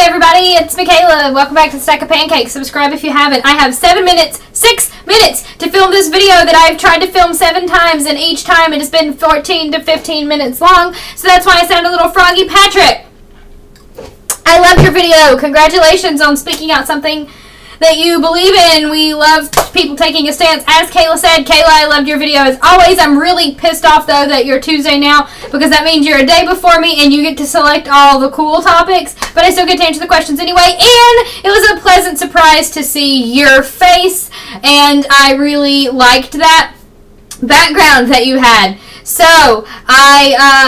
everybody, it's Michaela. Welcome back to Stack of Pancakes. Subscribe if you haven't. I have 6 minutes to film this video that I've tried to film 7 times, and each time it has been 14 to 15 minutes long, so that's why I sound a little froggy. Patrick, I love your video. Congratulations on speaking out something that you believe in. We love people taking a stance. As Kayla said, Kayla, I loved your video as always. I'm really pissed off, though, that you're Tuesday now, because that means you're a day before me and you get to select all the cool topics, but I still get to answer the questions anyway, and it was a pleasant surprise to see your face, and I really liked that background that you had. So,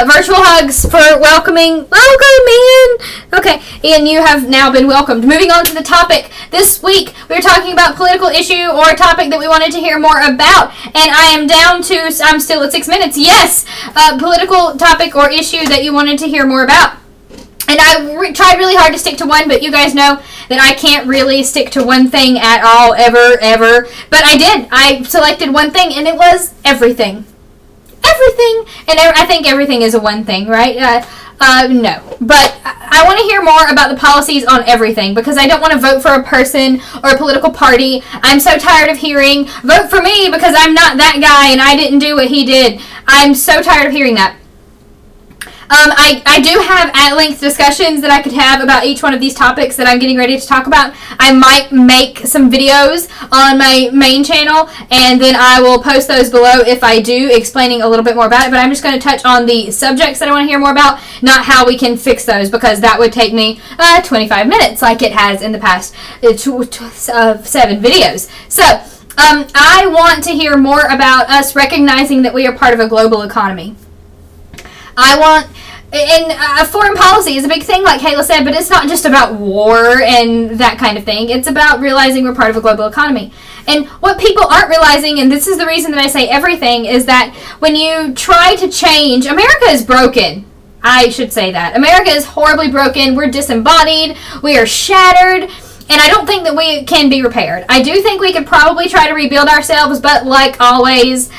virtual hugs for welcoming, okay, and you have now been welcomed. Moving on to the topic. This week, we're talking about political issue or a topic that we wanted to hear more about, and I am down to, I'm still at 6 minutes, yes, political topic or issue that you wanted to hear more about. And I tried really hard to stick to one, but you guys know that I can't really stick to one thing at all, ever, but I did. I selected one thing, and it was everything. Everything, and I think everything is a one thing, right? No, but I want to hear more about the policies on everything, because I don't want to vote for a person or a political party. I'm so tired of hearing, vote for me because I'm not that guy and I didn't do what he did. I'm so tired of hearing that. I do have at-length discussions that I could have about each one of these topics that I'm getting ready to talk about. I might make some videos on my main channel, and then I will post those below if I do, explaining a little bit more about it. But I'm just going to touch on the subjects that I want to hear more about, not how we can fix those, because that would take me 25 minutes like it has in the past 7 videos. So, I want to hear more about us recognizing that we are part of a global economy. And foreign policy is a big thing, like Kayla said, but it's not just about war and that kind of thing. It's about realizing we're part of a global economy. And what people aren't realizing, and this is the reason that I say everything, is that when you try to change, America is broken. I should say that. America is horribly broken. We're disembodied. We are shattered. And I don't think that we can be repaired. I do think we could probably try to rebuild ourselves, but like always,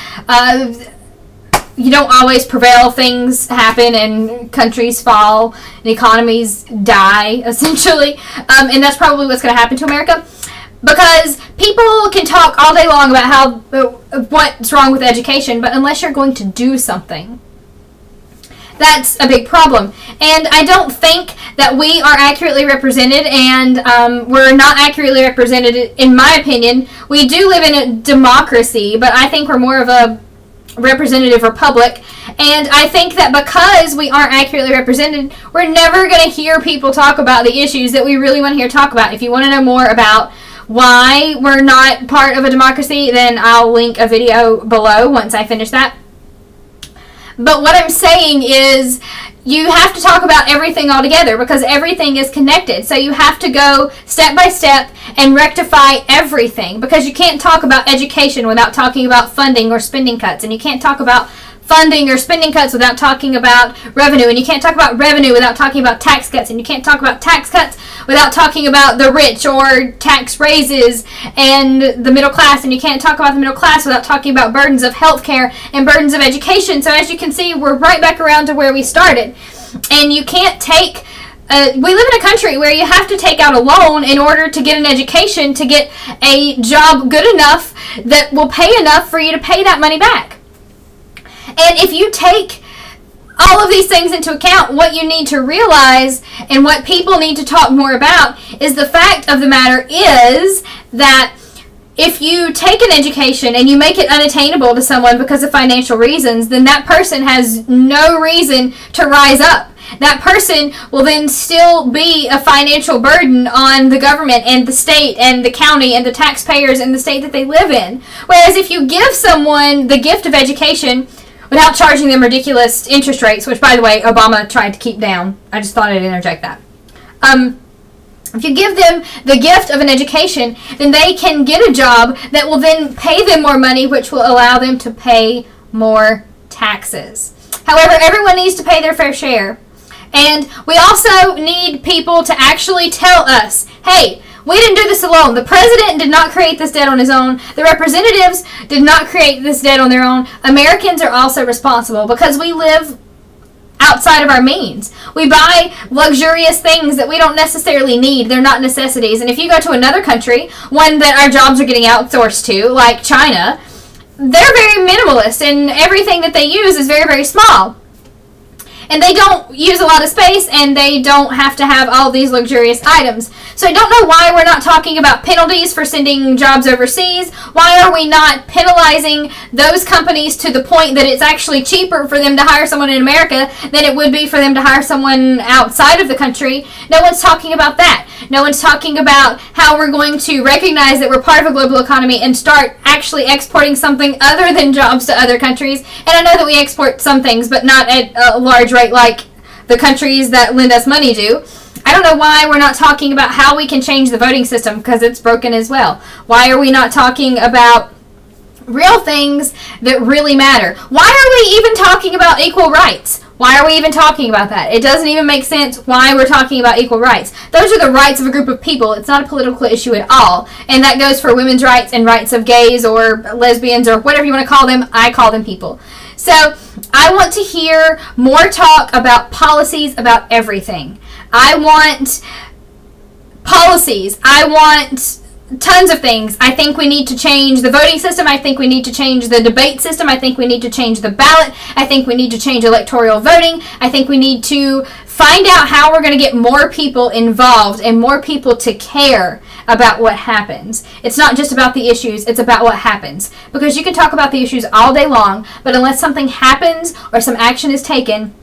you don't always prevail. Things happen and countries fall and economies die, essentially. And that's probably what's going to happen to America. Because people can talk all day long about what's wrong with education, but unless you're going to do something, that's a big problem. And I don't think that we are accurately represented, and we're not accurately represented, in my opinion. We do live in a democracy, but I think we're more of a representative republic, and I think that because we aren't accurately represented, we're never going to hear people talk about the issues that we really want to hear talk about. If you want to know more about why we're not part of a democracy, then I'll link a video below once I finish that. But what I'm saying is, you have to talk about everything all together, because everything is connected. So you have to go step by step and rectify everything, because you can't talk about education without talking about funding or spending cuts, and you can't talk about funding or spending cuts without talking about revenue, and you can't talk about revenue without talking about tax cuts, and you can't talk about tax cuts without talking about the rich or tax raises and the middle class, and you can't talk about the middle class without talking about burdens of healthcare and burdens of education. So as you can see, we're right back around to where we started. And you can't take, we live in a country where you have to take out a loan in order to get an education, to get a job good enough that will pay enough for you to pay that money back. And if you take all of these things into account, what you need to realize and what people need to talk more about is the fact of the matter is that if you take an education and you make it unattainable to someone because of financial reasons, then that person has no reason to rise up. That person will then still be a financial burden on the government and the state and the county and the taxpayers in the state that they live in. Whereas if you give someone the gift of education without charging them ridiculous interest rates, which, by the way, Obama tried to keep down. I just thought I'd interject that. If you give them the gift of an education, then they can get a job that will then pay them more money, which will allow them to pay more taxes. However, everyone needs to pay their fair share. And we also need people to actually tell us, hey, we didn't do this alone. The president did not create this debt on his own. The representatives did not create this debt on their own. Americans are also responsible, because we live outside of our means. We buy luxurious things that we don't necessarily need. They're not necessities. And if you go to another country, one that our jobs are getting outsourced to, like China, they're very minimalist, and everything that they use is very, very small. And they don't use a lot of space, and they don't have to have all these luxurious items. So I don't know why we're not talking about penalties for sending jobs overseas. Why are we not penalizing those companies to the point that it's actually cheaper for them to hire someone in America than it would be for them to hire someone outside of the country? No one's talking about that. No one's talking about how we're going to recognize that we're part of a global economy and start actually exporting something other than jobs to other countries. And I know that we export some things, but not at a large rate like the countries that lend us money do. I don't know why we're not talking about how we can change the voting system, because it's broken as well. Why are we not talking about real things that really matter? Why are we even talking about equal rights? Why are we even talking about that? It doesn't even make sense why we're talking about equal rights. Those are the rights of a group of people. It's not a political issue at all. And that goes for women's rights and rights of gays or lesbians or whatever you want to call them. I call them people. So I want to hear more talk about policies about everything. I want policies. I want tons of things. I think we need to change the voting system. I think we need to change the debate system. I think we need to change the ballot. I think we need to change electoral voting. I think we need to find out how we're going to get more people involved and more people to care about what happens. It's not just about the issues, it's about what happens. Because you can talk about the issues all day long, but unless something happens or some action is taken,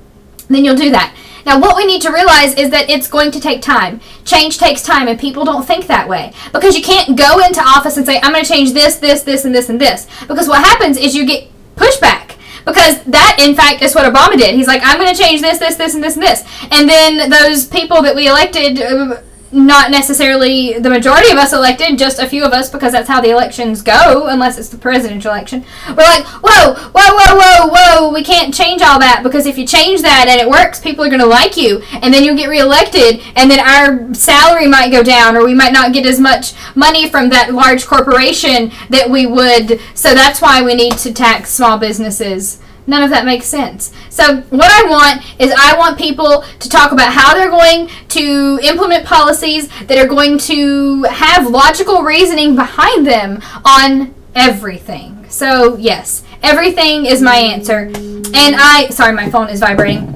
then you'll do that. Now, what we need to realize is that it's going to take time. Change takes time, and people don't think that way. Because you can't go into office and say, I'm going to change this, this, this, and this, and this. Because what happens is you get pushback. Because that, in fact, is what Obama did. He's like, I'm going to change this, this, this, and this, and this. And then those people that we elected, not necessarily the majority of us elected, just a few of us, because that's how the elections go, unless it's the presidential election. We're like, whoa, whoa, whoa, whoa, whoa, we can't change all that, because if you change that and it works, people are going to like you, and then you'll get reelected, and then our salary might go down, or we might not get as much money from that large corporation that we would. So that's why we need to tax small businesses. None of that makes sense. So what I want is I want people to talk about how they're going to implement policies that are going to have logical reasoning behind them on everything. So yes, everything is my answer. And sorry, my phone is vibrating.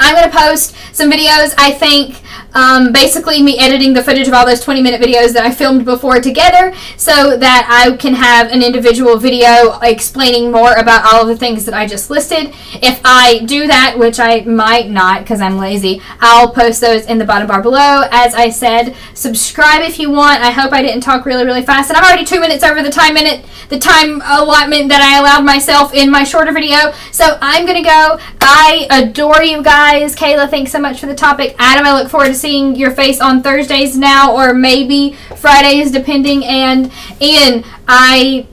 I'm going to post some videos, I think, basically me editing the footage of all those 20-minute videos that I filmed before together so that I can have an individual video explaining more about all of the things that I just listed. If I do that, which I might not because I'm lazy, I'll post those in the bottom bar below. As I said, subscribe if you want. I hope I didn't talk really, really fast. And I'm already 2 minutes over the time allotment that I allowed myself in my shorter video. So I'm going to go. I adore you guys. Kayla, thanks so much for the topic. Adam, I look forward to seeing your face on Thursdays now, or maybe Fridays, depending. And Ian, I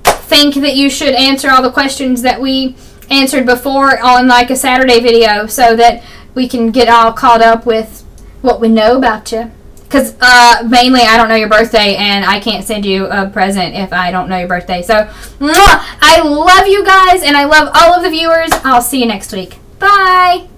think that you should answer all the questions that we answered before on like a Saturday video so that we can get all caught up with what we know about you. Because mainly I don't know your birthday, and I can't send you a present if I don't know your birthday. So, I love you guys, and I love all of the viewers. I'll see you next week. Bye!